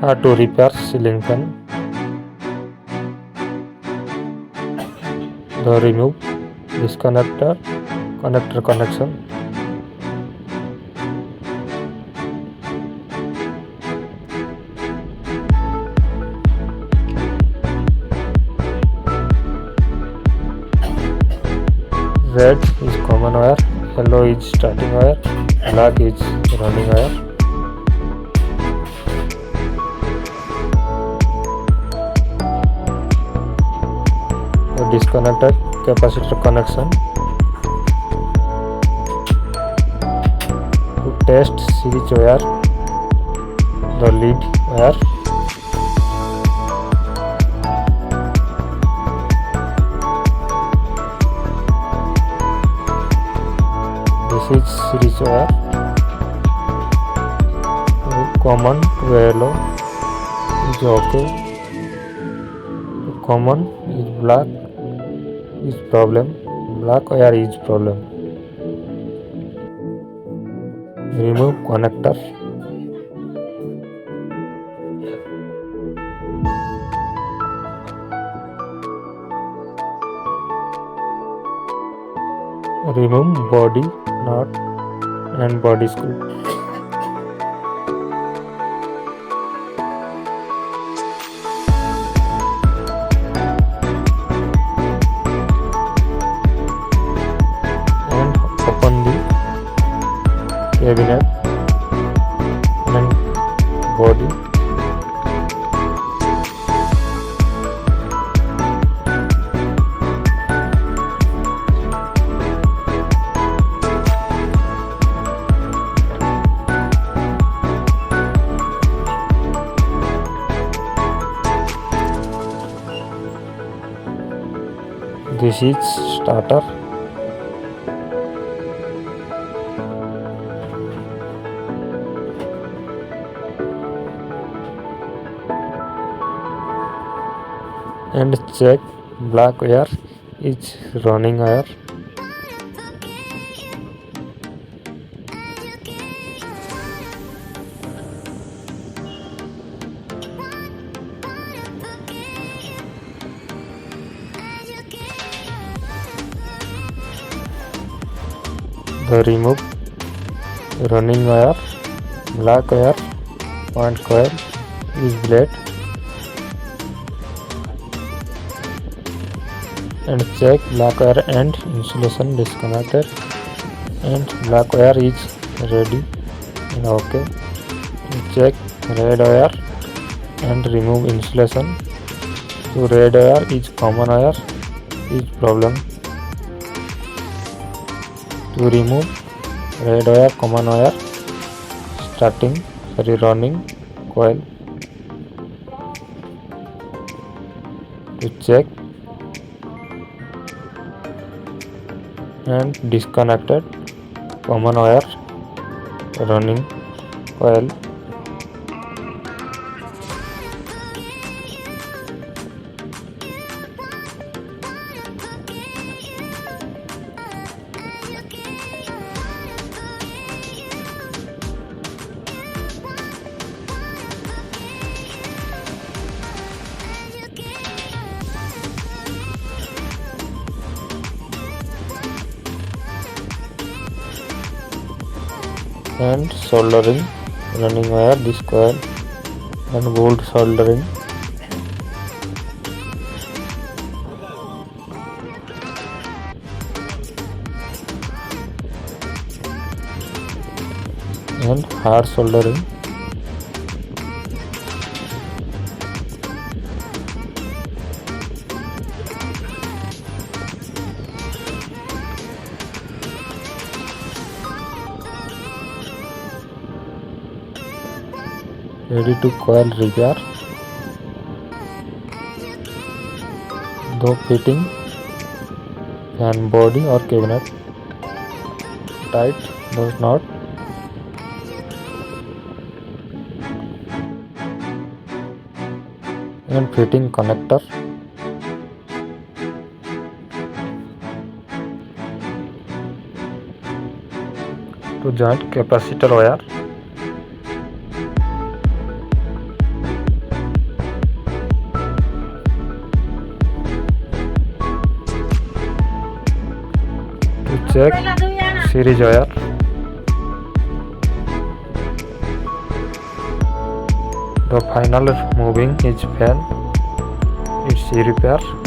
How to repair ceiling fan. The remove disconnector connector connection. Red is common wire, yellow is starting wire, black is running wire. The disconnected capacitor connection. To test series wire, the lead wire. This is series wire. Common to yellow is okay. Common is black is problem. Black wire is problem. Remove connector. Remove body knot and body screw. And open the cabinet and body. This is starter. And check black wire is running wire. The remove running wire, black wire, point coil is blade, and check black wire and insulation disconnected, and black wire is ready and okay. Check red wire and remove insulation. So red wire is common wire is problem. To remove red wire common wire, running coil. To check and disconnected common wire running coil. And soldering running wire this coil and bolt soldering. And hard soldering. Ready to coil repair. The fitting fan body or cabinet. Tight those knot. And fitting connector. To joint capacitor wire. check series wire. The final moving is fan. It's repair.